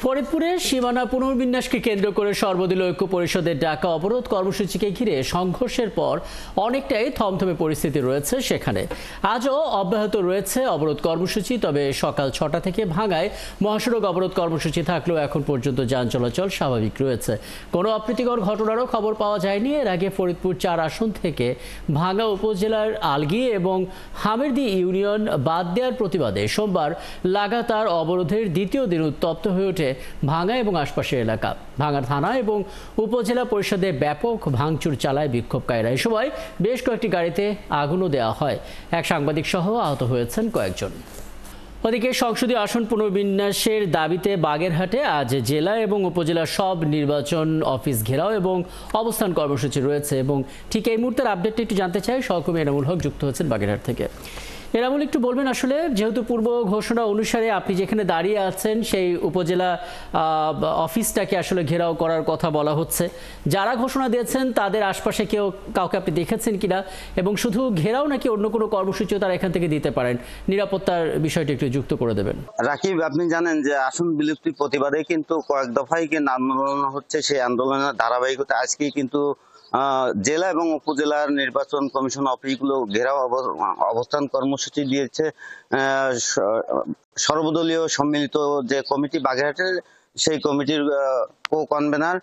ফরিদপুরে সীমানা পুনর্বিন্যাসকে কেন্দ্র করে সর্বদলীয় ঐক্য পরিষদের ডাকা অবরোধ কর্মসূচিকে ঘিরে সংঘর্ষের পর অনেকটাই থমথমে পরিস্থিতি রয়েছে সেখানে। আজও অব্যাহত রয়েছে অবরোধ কর্মসূচি, তবে সকাল ৬টা থেকে ভাঙায় মহাসড়ক অবরোধ কর্মসূচি থাকলেও এখন পর্যন্ত যান চলাচল স্বাভাবিক রয়েছে। কোনো অপ্রীতিকর ঘটনারও খবর পাওয়া যায়নি। এর আগে ফরিদপুর ৪ আসন থেকে ভাঙ্গা উপজেলার আলগী এবং হামিরদী ইউনিয়ন বাদ দেওয়ার প্রতিবাদে সোমবার লাগাতার অবরোধের দ্বিতীয় দিন উত্তপ্ত হয়ে ওঠে ভাঙ্গা এবং আশপাশের এলাকা। ভাঙ্গা থানা এবং উপজেলা পরিষদে ব্যাপক ভাঙচুর চালায় বিক্ষোভকারীরা। এ সময় বেশ কয়েকটি গাড়িতে আগুনও দেওয়া হয়। এক সাংবাদিক সহ আহত হয়েছেন কয়েকজন। ওদিকে সংসদীয় আসন পুনর্বিন্যাসের দাবিতে বাগেরহাটে আজ জেলা এবং উপজেলার সব নির্বাচন অফিস ঘেরাও এবং অবস্থান কর্মসূচি রয়েছে। এবং ঠিক এই মুহূর্তের আপডেটটা একটু জানতে চাই, সহকর্মী এনামুল হক যুক্ত হচ্ছেন বাগেরহাট থেকে। এনামুল, একটু বলবেন আসলে, যেহেতু পূর্ব ঘোষণা অনুসারে আপনি যেখানে দাঁড়িয়ে আছেন সেই উপজেলা অফিসটাকে আসলে ঘেরাও করার কথা বলা হচ্ছে, যারা ঘোষণা দিয়েছেন তাদের আশপাশে কাউকে আপনি দেখেছেন কিনা, এবং শুধু ঘেরাও নাকি অন্য কোনো কর্মসূচিও তারা এখান থেকে দিতে পারেন? নিরাপত্তার বিষয়টি একটু যুক্ত করে দেবেন। রাকিব, আপনি জানেন যে আসন বিলুপ্তির প্রতিবাদে কিন্তু কয়েক দফায় কিন্তু আন্দোলন হচ্ছে। সেই আন্দোলনের ধারাবাহিকতা আজকেই কিন্তু জেলা এবং উপজেলার নির্বাচন কমিশন অফিসগুলো ঘেরাও অবস্থান কর্মসূচি দিয়েছে সর্বদলীয় সম্মিলিত যে কমিটি বাগেরহাটের, সেই কমিটির কো কনভেনার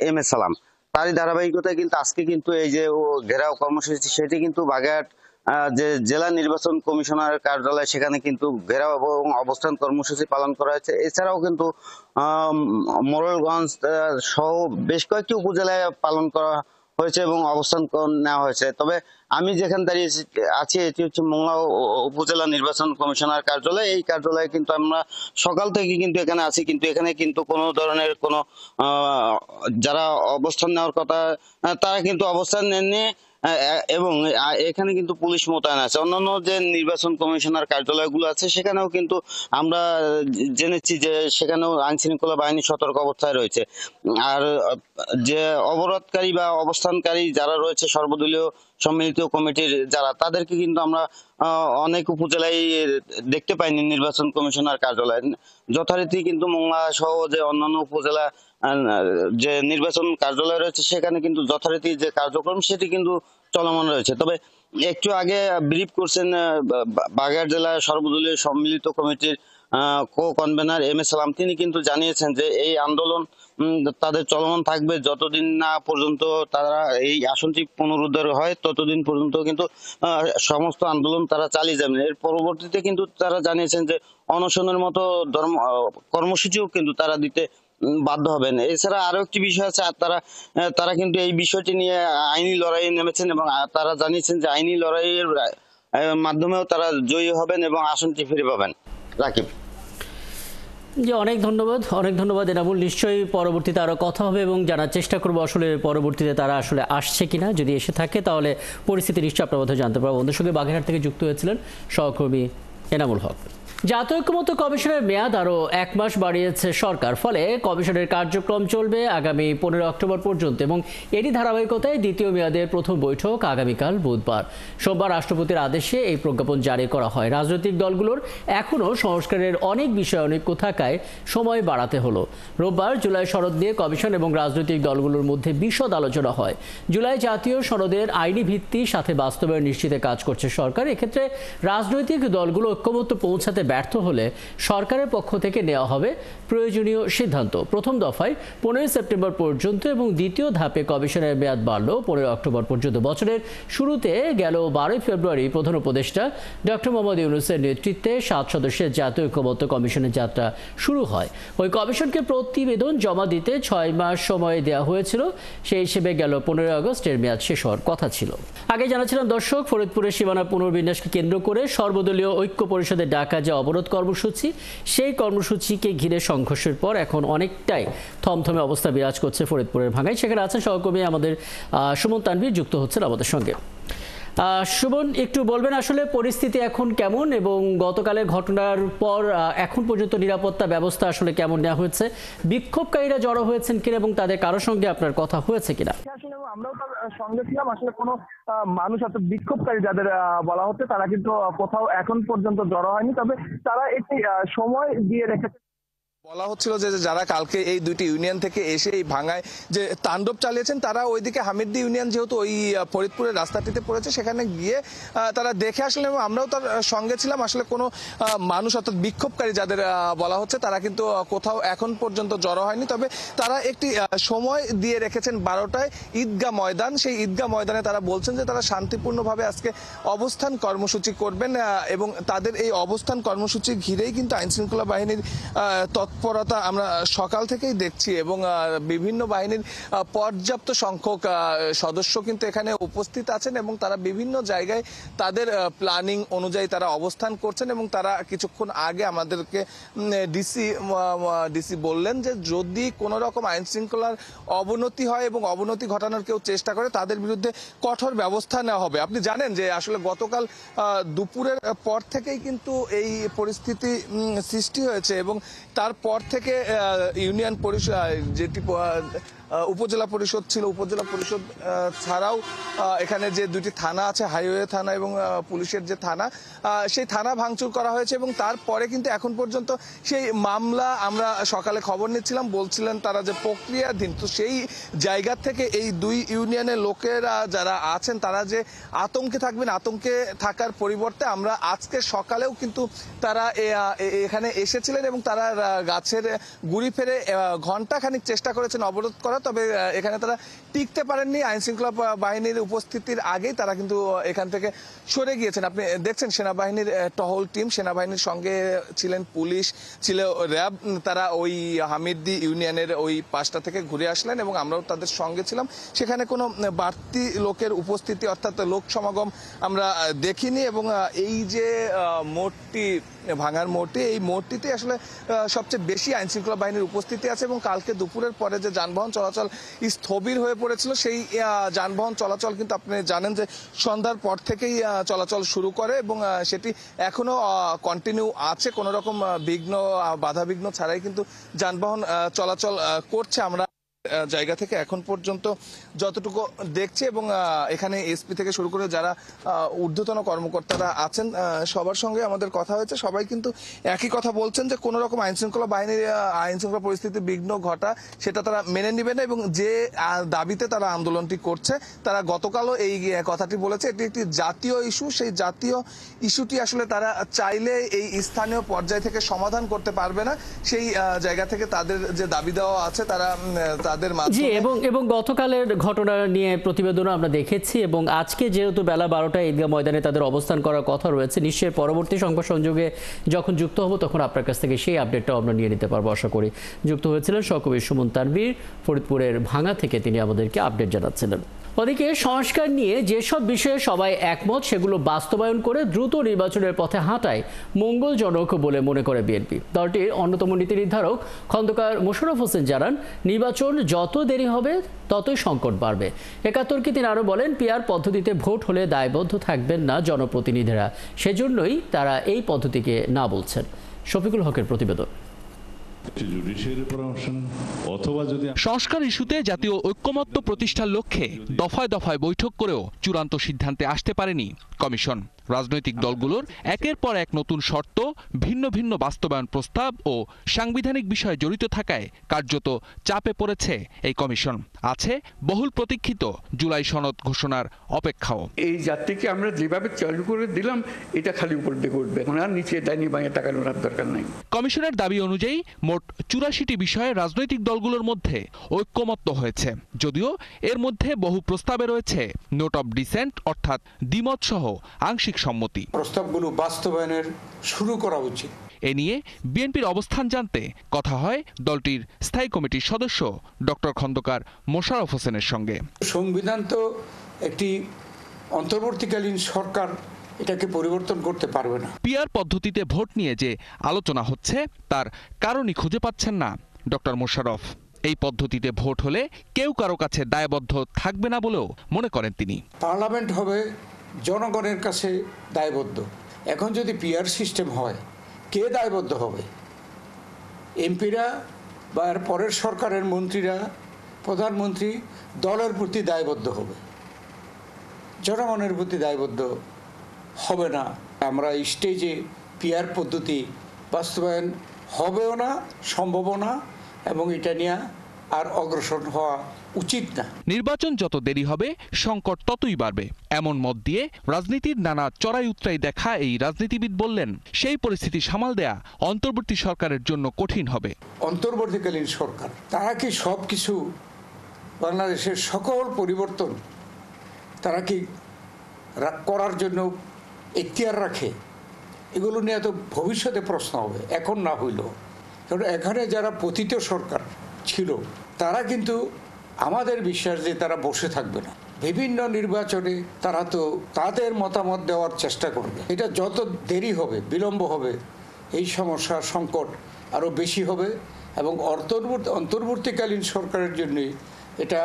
এম এ সালাম। তারই ধারাবাহিকতায় কিন্তু আজকে কিন্তু এই যে ঘেরাও কর্মসূচি, সেটি কিন্তু বাগেরহাট যে জেলা নির্বাচন কমিশনার কার্যালয়, সেখানে কিন্তু ঘেরাও এবং অবস্থান কর্মসূচি পালন করা হয়েছে। এছাড়াও কিন্তু মোড়লগঞ্জ সহ বেশ কয়েকটি উপজেলায় পালন করা হয়েছে এবং অবস্থান নেওয়া হয়েছে। তবে আমি যেখানে দাঁড়িয়ে আছি এটি হচ্ছে মোংলা উপজেলা নির্বাচন কমিশনার কার্যালয়। এই কার্যালয়ে কিন্তু আমরা সকাল থেকে কিন্তু এখানে আছি, কিন্তু এখানে কিন্তু কোনো ধরনের কোনো যারা অবস্থান নেওয়ার কথা তারা কিন্তু অবস্থান নেননি, এবং এখানে কিন্তু পুলিশ মোতায়েন আছে। অন্যান্য যে নির্বাচন কমিশনার কার্যালয়গুলো আছে সেখানেও কিন্তু আমরা জেনেছি যে সেখানেও আইন শৃঙ্খলা বাহিনী সতর্ক অবস্থায় রয়েছে। আর যে অবরোধকারী বা অবস্থানকারী যারা রয়েছে সর্বদলীয় সম্মিলিত কমিটির যারা, তাদেরকে কিন্তু আমরা অনেক উপজেলায় দেখতে পাইনি নির্বাচন কমিশনার কার্যালয়। যথারীতি কিন্তু মোংলা সহ যে অন্যান্য উপজেলা যে নির্বাচন কার্যালয় রয়েছে সেখানে কিন্তু যথারীতি যে কার্যক্রম সেটি কিন্তু চলমান রয়েছে। তবে একটু আগে ব্রিফ করছেন বাগেরহাট জেলা সর্বদলীয় সম্মিলিত কমিটির কো কনভেনার এম এ সালাম। তিনি কিন্তু জানিয়েছেন যে এই আন্দোলন তাদের চলমান থাকবে যতদিন না পর্যন্ত তারা এই আসনটি পুনরুদ্ধার হয়, ততদিন পর্যন্ত কিন্তু সমস্ত আন্দোলন তারা চালিয়ে যাবেন। এর পরবর্তীতে কিন্তু তারা জানিয়েছেন যে অনশনের মতো কর্মসূচিও কিন্তু তারা দিতে বাধ্য হবেন। এছাড়া আরো একটি বিষয় আছে, তারা কিন্তু এই বিষয়টি নিয়ে আইনি লড়াইয়ে নেমেছেন এবং তারা জানিয়েছেন যে আইনি লড়াইয়ের মাধ্যমেও তারা জয়ী হবেন এবং আসনটি ফিরে পাবেন। রাকিব, জি, অনেক ধন্যবাদ এনামুল। নিশ্চয়ই পরবর্তীতে আরও কথা হবে এবং জানার চেষ্টা করবো আসলে পরবর্তীতে তারা আসলে আসছে কিনা। যদি এসে থাকে তাহলে পরিস্থিতি নিশ্চয়ই আপনার মধ্যে জানতে পারবো। বন্ধুর সঙ্গে বাগেরহাট থেকে যুক্ত হয়েছিলেন সহকর্মী এনামুল হক। জাতীয় ঐক্যমত্য কমিশনের মেয়াদ আরও ১ মাস বাড়িয়েছে সরকার। ফলে কমিশনের কার্যক্রম চলবে আগামী ১৫ অক্টোবর পর্যন্ত এবং এরই ধারাবাহিকতায় দ্বিতীয় মেয়াদের প্রথম বৈঠক আগামীকাল বুধবার। সোমবার রাষ্ট্রপতির আদেশে এই প্রজ্ঞাপন জারি করা হয়। রাজনৈতিক দলগুলোর এখনও সংস্কারের অনেক বিষয় অনৈক্য থাকায় সময় বাড়াতে হলো। রোববার জুলাই সনদ নিয়ে কমিশন এবং রাজনৈতিক দলগুলোর মধ্যে বিশদ আলোচনা হয়। জুলাই জাতীয় সনদের আইনি ভিত্তি সাথে বাস্তবায়ন নিশ্চিতে কাজ করছে সরকার। এক্ষেত্রে রাজনৈতিক দলগুলো ঐক্যমত্য পৌঁছাতে ব্যর্থ হলে সরকারের পক্ষ থেকে নেওয়া হবে প্রয়োজনীয় সিদ্ধান্ত। প্রথম দফায় 15 সেপ্টেম্বর পর্যন্ত এবং দ্বিতীয় ধাপে কমিশনের মেয়াদ বাড়ল 15 অক্টোবর পর্যন্ত। বছরের শুরুতে গেল 12 ফেব্রুয়ারি প্রধান উপদেষ্টা ডক্টর মোহাম্মদ ইউনূসের নেতৃত্বে 7 সদস্যের জাতীয় ঐক্যমত্য কমিশনের যাত্রা শুরু হয়। ওই কমিশনকে প্রতিবেদন জমা দিতে 6 মাস সময় দেওয়া হয়েছিল। সেই হিসেবে গেল 15 আগস্টের মেয়াদ শেষ হওয়ার কথা ছিল। আগে জানাছিলাম দর্শক, ফরিদপুরের সীমানা পুনর্বিন্যাসকে কেন্দ্র করে সর্বদলীয় ঐক্য পরিষদের ডাকা যে অবরোধ কর্মসূচি, সেই কর্মসূচিকে ঘিরে সংঘর্ষের পর এখন অনেকটাই থমথমে অবস্থা বিরাজ করছে ফরিদপুরের ভাঙ্গায়। সেখানে আছেন সহকর্মী আমাদের সুমন তানভীর, যুক্ত হচ্ছেন আমাদের সঙ্গে। সুমন, একটু বলবেন আসলে পরিস্থিতি এখন কেমন এবং গতকালের ঘটনার পর এখন পর্যন্ত নিরাপত্তা ব্যবস্থা আসলে কেমন নেওয়া হয়েছে? বিক্ষোভকারীরা জড়ো হয়েছেন কিনা এবং তাদের কারোর সঙ্গে আপনার কথা হয়েছে কিনা? আমরাও তার সঙ্গে ছিলাম। আসলে কোনো মানুষ অর্থাৎ বিক্ষোভকারী যাদের বলা হচ্ছে তারা কিন্তু কোথাও এখন পর্যন্ত জড়ো হয়নি, তবে তারা একটি সময় দিয়ে রেখেছে। বলা হচ্ছিল যে যারা কালকে এই দুইটি ইউনিয়ন থেকে এসে এই ভাঙায় যে তাণ্ডব চালিয়েছেন তারা ওইদিকে হামিদ্দি ইউনিয়ন যেহেতু ওই ফরিদপুরের রাস্তাটিতে পড়েছে সেখানে গিয়ে তারা দেখে আসলেন এবং আমরাও তার সঙ্গে ছিলাম। আসলে কোনো মানুষ অর্থাৎ বিক্ষোভকারী যাদের বলা হচ্ছে তারা কিন্তু কোথাও এখন পর্যন্ত জড়ো হয়নি, তবে তারা একটি সময় দিয়ে রেখেছেন 12টায় ঈদগাহ ময়দান। সেই ঈদগাহ ময়দানে তারা বলছেন যে তারা শান্তিপূর্ণভাবে আজকে অবস্থান কর্মসূচি করবেন এবং তাদের এই অবস্থান কর্মসূচি ঘিরেই কিন্তু আইনশৃঙ্খলা বাহিনীর তৎপরতা আমরা সকাল থেকেই দেখছি এবং বিভিন্ন বাহিনীর পর্যাপ্ত সংখ্যক সদস্য কিন্তু এখানে উপস্থিত আছেন এবং তারা বিভিন্ন জায়গায় তাদের প্ল্যানিং অনুযায়ী তারা অবস্থান করছেন এবং তারা কিছুক্ষণ আগে আমাদেরকে ডিসি বললেন যে যদি কোনো রকম আইন শৃঙ্খলার অবনতি হয় এবং অবনতি ঘটানোর কেউ চেষ্টা করে তাদের বিরুদ্ধে কঠোর ব্যবস্থা নেওয়া হবে। আপনি জানেন যে আসলে গতকাল দুপুরের পর থেকেই কিন্তু এই পরিস্থিতি সৃষ্টি হয়েছে এবং তারপর থেকে ইউনিয়ন পরিষদ যেটি উপজেলা পরিষদ ছিল, উপজেলা পরিষদ ছাড়াও এখানে যে দুটি থানা আছে, হাইওয়ে থানা এবং পুলিশের যে থানা, সেই থানা ভাঙচুর করা হয়েছে এবং তারপরে কিন্তু এখন পর্যন্ত সেই মামলা আমরা সকালে খবর নিচ্ছিলাম, বলছিলেন তারা যে প্রক্রিয়াধীন। তো সেই জায়গা থেকে এই দুই ইউনিয়নের লোকেরা যারা আছেন তারা যে আতঙ্কে থাকবেন, আতঙ্কে থাকার পরিবর্তে আমরা আজকে সকালেও কিন্তু তারা এখানে এসেছিলেন এবং তারা গাছের গুড়ি ফেরে ঘণ্টাখানিক চেষ্টা করেছেন অবরোধ করা, তবে এখানে তারা টিকতে পারেননি। আইন শৃঙ্খলা বাহিনীর উপস্থিতির আগেই তারা কিন্তু এখান থেকে সরে গিয়েছেন। আপনি দেখছেন সেনাবাহিনীর টহল টিম, সেনাবাহিনীর সঙ্গে ছিলেন পুলিশ, ছিল র্যাব, তারা ওই হামিদ্দি ইউনিয়নের ওই পাশটা থেকে ঘুরে আসলেন এবং আমরাও তাদের সঙ্গে ছিলাম। সেখানে কোনো বাড়তি লোকের উপস্থিতি অর্থাৎ লোক সমাগম আমরা দেখিনি এবং এই যে মোড়টি ভাঙার মোড়টি, এই মোড়টিতে আসলে সবচেয়ে বেশি আইন শৃঙ্খলা বাহিনীর উপস্থিতি আছে এবং কালকে দুপুরের পরে যে যানবাহন চলাচল স্থবির হয়ে পড়েছিল সেই যানবাহন চলাচল কিন্তু আপনি জানেন যে সন্ধ্যার পর থেকেই চলাচল শুরু করে এবং সেটি এখনো কন্টিনিউ আছে, কোনো রকম বাধা বিঘ্ন ছাড়াই কিন্তু যানবাহন চলাচল করছে আমরা জায়গা থেকে এখন পর্যন্ত যতটুকু দেখছি। এবং এখানে এসপি থেকে শুরু করে যারা ঊর্ধ্বতন কর্মকর্তারা আছেন সবার সঙ্গে আমাদের কথা হয়েছে, সবাই কিন্তু একই কথা বলছেন যে কোনো রকম আইন শৃঙ্খলা পরিস্থিতি বিঘ্ন ঘটা সেটা তারা মেনে নেবে না এবং যে দাবিতে তারা আন্দোলনটি করছে তারা গতকালও এই কথাটি বলেছে। এটি একটি জাতীয় ইস্যু, সেই জাতীয় ইস্যুটি আসলে তারা চাইলে এই স্থানীয় পর্যায় থেকে সমাধান করতে পারবে না। সেই জায়গা থেকে তাদের যে দাবি দেওয়া আছে তারা তাদের জি এবং গতকালের ঘটনা নিয়ে প্রতিবেদনও আমরা দেখেছি এবং আজকে যেহেতু বেলা 12টায় ঈদগাহ ময়দানে তাদের অবস্থান করার কথা রয়েছে, নিশ্চয়ই পরবর্তী সংবাদ সংযোগে যখন যুক্ত হব তখন আপনার কাছ থেকে সেই আপডেটটাও আমরা নিয়ে নিতে পারবো আশা করি। যুক্ত হয়েছিলেন সহকবি সুমন তানভীর, ফরিদপুরের ভাঙা থেকে তিনি আমাদেরকে আপডেট জানাচ্ছিলেন। ওদিকে সংস্কার নিয়ে যেসব বিষয়ে সবাই একমত সেগুলো বাস্তবায়ন করে দ্রুত নির্বাচনের পথে হাঁটায় মঙ্গলজনক বলে মনে করে বিএনপি। দলটির অন্যতম নীতি নির্ধারক খন্দকার মোশাররফ হোসেন জানান, নির্বাচন যত দেরি হবে ততই সংকট বাড়বে। ৭১কে তিনি আরও বলেন, পিআর পদ্ধতিতে ভোট হলে দায়বদ্ধ থাকবেন না জনপ্রতিনিধিরা, সেজন্যই তারা এই পদ্ধতিকে না বলছেন। শফিকুল হকের প্রতিবেদন। সংস্কার ইস্যুতে জাতীয় ঐক্যমত্য প্রতিষ্ঠার লক্ষ্যে দফায় দফায় বৈঠক করেও চূড়ান্ত সিদ্ধান্তে আসতে পারেনি কমিশন। রাজনৈতিক দলগুলোর একের পর এক নতুন শর্ত, ভিন্ন ভিন্ন বাস্তবায়ন প্রস্তাব ও সাংবিধানিক বিষয়ে জড়িত থাকায় কার্যত চাপে পড়েছে এই কমিশন। আছে বহুল প্রতীক্ষিত জুলাই সনদ ঘোষণার অপেক্ষাও। এই যাত্রীকে আমরা যেভাবে চালু করে দিলাম এটা খালি উপর দিকে উঠবে, আর নিচে ডাইনি বাঁয়ে টাকা নোটার দরকার নাই। কমিশনের দাবি অনুযায়ী মোট ৮৪টি বিষয়ে রাজনৈতিক দলগুলোর মধ্যে ঐক্যমত্য হয়েছে, যদিও এর মধ্যে বহু প্রস্তাবে রয়েছে নোট অব ডিসেন্ট অর্থাৎ দ্বিমত সহ আংশিক সম্মতি। প্রস্তাবগুলো বাস্তবায়নের শুরু করা উচিত। এ নিয়ে বিএনপির অবস্থান জানতে কথা হয় দলটির স্থায়ী কমিটির সদস্য ডক্টর খন্দকার মোশাররফ হোসেনের সঙ্গে। সংবিধান তো একটি অন্তর্বর্তীকালীন সরকার এটাকে পরিবর্তন করতে পারবে না। পিআর পদ্ধতিতে ভোট নিয়ে যে আলোচনা হচ্ছে তার কারণই খুঁজে পাচ্ছেন না ডক্টর মোশাররফ। এই পদ্ধতিতে ভোট হলে কেউ কারো কাছে দায়বদ্ধ থাকবে না বলেও মনে করেন তিনি। পার্লামেন্ট হবে জনগণের কাছে দায়বদ্ধ। এখন যদি পিআর সিস্টেম হয় কে দায়বদ্ধ হবে? এমপিরা বা এর পরের সরকারের মন্ত্রীরা, প্রধানমন্ত্রী দলের প্রতি দায়বদ্ধ হবে, জনগণের প্রতি দায়বদ্ধ হবে না। আমরা স্টেজে পিআর পদ্ধতি বাস্তবায়ন হবেও না, সম্ভবও না, এবং এটা নিয়ে আর অগ্রসর হওয়া উচিত না। নির্বাচন যত দেরি হবে সংকট ততই বাড়বে এমন মত দিয়ে রাজনীতির নানা চড়াই উতরাই দেখা এই রাজনীতিবিদ বললেন, সেই পরিস্থিতি সামাল দেয়া অন্তর্বর্তী সরকারের জন্য কঠিন হবে। অন্তর্বর্তীকালীন সরকার তারা কি সব কিছু, বাংলাদেশের সকল পরিবর্তন তারা কি করার জন্য এখতিয়ার রাখে? এগুলো নিয়ে তো ভবিষ্যতে প্রশ্ন হবে, এখন না হইল। কারণ এখানে যারা পতিত সরকার ছিল তারা কিন্তু আমাদের বিশ্বাস যে তারা বসে থাকবে না। বিভিন্ন নির্বাচনে তারা তো তাদের মতামত দেওয়ার চেষ্টা করবে। এটা যত দেরি হবে, বিলম্ব হবে, এই সমস্যা সংকট আরও বেশি হবে এবং অন্তর্বর্তীকালীন সরকারের জন্য এটা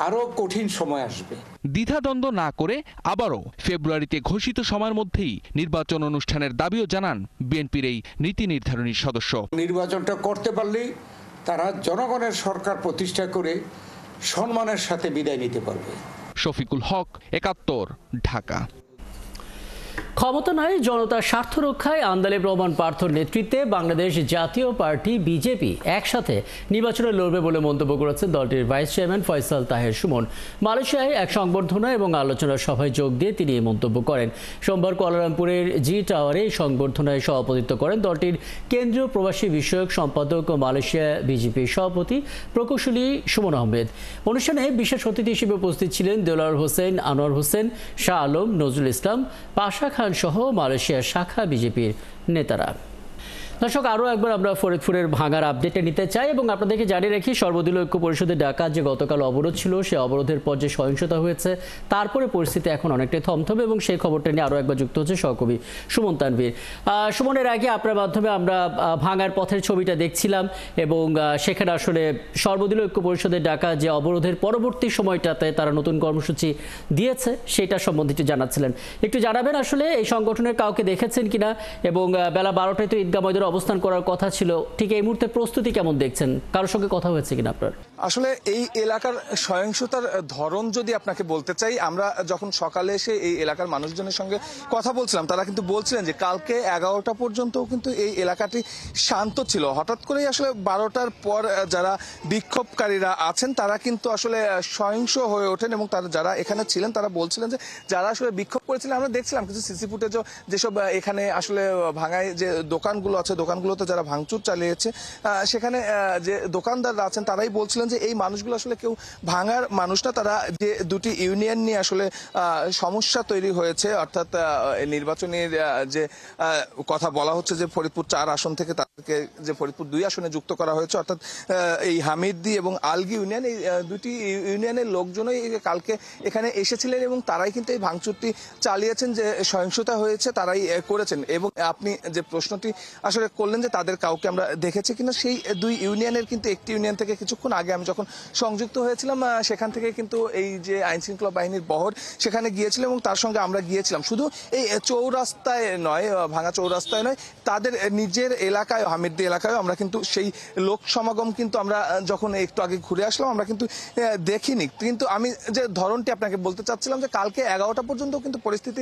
আরও কঠিন সময় আসবে। দ্বিধাদ্বন্দ্ব না করে আবারও ফেব্রুয়ারিতে ঘোষিত সময়ের মধ্যেই নির্বাচন অনুষ্ঠানের দাবিও জানান বিএনপির এই নীতি নির্ধারণী সদস্য। নির্বাচনটা করতে পারলেই তারা জনগণের সরকার প্রতিষ্ঠা করে সম্মানের সাথে বিদায় নিতে পারবে। শফিকুল হক, ৭১, ঢাকা। ক্ষমতা নয়, জনতার স্বার্থ রক্ষায় আন্দালিব রহমান পার্থর নেতৃত্বে বাংলাদেশ জাতীয় পার্টি বিজেপি একসাথে নির্বাচনে লড়বে বলে মন্তব্য করেছেন দলটির ভাইস চেয়ারম্যান ফয়সাল তাহের সুমন। মালয়েশিয়ায় এক সংবর্ধনা এবং আলোচনা সভায় যোগ দিয়ে তিনি এই মন্তব্য করেন। সোমবার কুয়ালালামপুরের জি টাওয়ারে এই সংবর্ধনায় সভাপতিত্ব করেন দলটির কেন্দ্রীয় প্রবাসী বিষয়ক সম্পাদক ও মালয়েশিয়া বিজেপির সভাপতি প্রকৌশলী সুমন আহমেদ। অনুষ্ঠানে বিশেষ অতিথি হিসেবে উপস্থিত ছিলেন দেলোয়ার হোসেন, আনোয়ার হোসেন, শাহ আলম, নজরুল ইসলাম, পাশা খান সহ মালয়েশিয়ার শাখা বিজেপির নেতারা। দর্শক, আরও একবার আমরা ফরিদপুরের ভাঙার আপডেটে নিতে চাই এবং আপনাদেরকে জানিয়ে রাখি, সর্বদলীয় ঐক্য পরিষদের ডাকা যে গতকাল অবরোধ ছিল, সে অবরোধের পর যে সহিংসতা হয়েছে তারপরে পরিস্থিতি এখন অনেকটাই থমথমে এবং সেই খবরটা নিয়ে আরও একবার যুক্ত হচ্ছে সহকবি সুমন তানভীর। সুমনের আগে আপনার মাধ্যমে আমরা ভাঙার পথের ছবিটা দেখছিলাম এবং সেখানে আসলে সর্বদলীয় ঐক্য পরিষদের ডাকা যে অবরোধের পরবর্তী সময়টাতে তারা নতুন কর্মসূচি দিয়েছে সেটা সম্বন্ধে একটু জানাচ্ছিলেন। একটু জানাবেন আসলে এই সংগঠনের কাউকে দেখেছেন কিনা এবং বেলা 12টায় তো ঈদগাহ ময়দানে অবস্থান করার কথা ছিল, ঠিক এই মুহূর্তে প্রস্তুতি কেমন দেখছেন? কারোর সঙ্গে কথা হয়েছে কিনা আপনার? আসলে এই এলাকার সহিংসতার ধরন যদি আপনাকে বলতে চাই, আমরা যখন সকালে এসে এই এলাকার মানুষজনের সঙ্গে কথা বলছিলাম, তারা কিন্তু বলছিলেন যে কালকে 11টা পর্যন্ত কিন্তু এই এলাকাটি শান্ত ছিল। হঠাৎ করেই আসলে 12টার পর যারা বিক্ষোভকারীরা আছেন তারা কিন্তু আসলে সহিংস হয়ে ওঠেন এবং তারা যারা এখানে ছিলেন তারা বলছিলেন যে যারা আসলে বিক্ষোভ করেছিলেন, আমরা দেখছিলাম কিছু সিসি ফুটেজও, যেসব এখানে আসলে ভাঙায় যে দোকানগুলো আছে, দোকানগুলোতে যারা ভাঙচুর চালিয়েছে সেখানে যে দোকানদাররা আছেন তারাই বলছিলেন যে এই মানুষগুলো আসলে কেউ ভাঙার মানুষ না, তারা যে দুটি ইউনিয়ন নিয়ে আসলে সমস্যা তৈরি হয়েছে, অর্থাৎ নির্বাচনের যে কথা বলা হচ্ছে যে ফরিদপুর 4 আসন থেকে তাদেরকে যে ফরিদপুর 2 আসনে যুক্ত করা হয়েছে, অর্থাৎ এই হামিদদি এবং আলগি ইউনিয়ন, এই দুটি ইউনিয়নের লোকজনই কালকে এখানে এসেছিলেন এবং তারাই কিন্তু এই ভাঙচুরটি চালিয়েছেন, যে সহিংসতা হয়েছে তারাই করেছেন। এবং আপনি যে প্রশ্নটি আসলে করলেন যে তাদের কাউকে আমরা দেখেছি কিনা, সেই 2 ইউনিয়নের কিন্তু একটি ইউনিয়ন থেকে কিছুক্ষণ আগে আমি যখন সংযুক্ত হয়েছিলাম সেখান থেকে কিন্তু এই যে আইন শৃঙ্খলা বাহিনীর বহর সেখানে গিয়েছিল এবং তার সঙ্গে আমরা গিয়েছিলাম। শুধু এই চৌরাস্তায় নয়, ভাঙা চৌরাস্তায় নয়, তাদের নিজের এলাকায়, হামিদদি এলাকায় আমরা কিন্তু সেই লোক সমাগম কিন্তু আমরা যখন একটু আগে ঘুরে আসলাম আমরা কিন্তু দেখিনি। কিন্তু আমি যে ধরনটি আপনাকে বলতে চাচ্ছিলাম যে কালকে 11টা পর্যন্ত কিন্তু পরিস্থিতি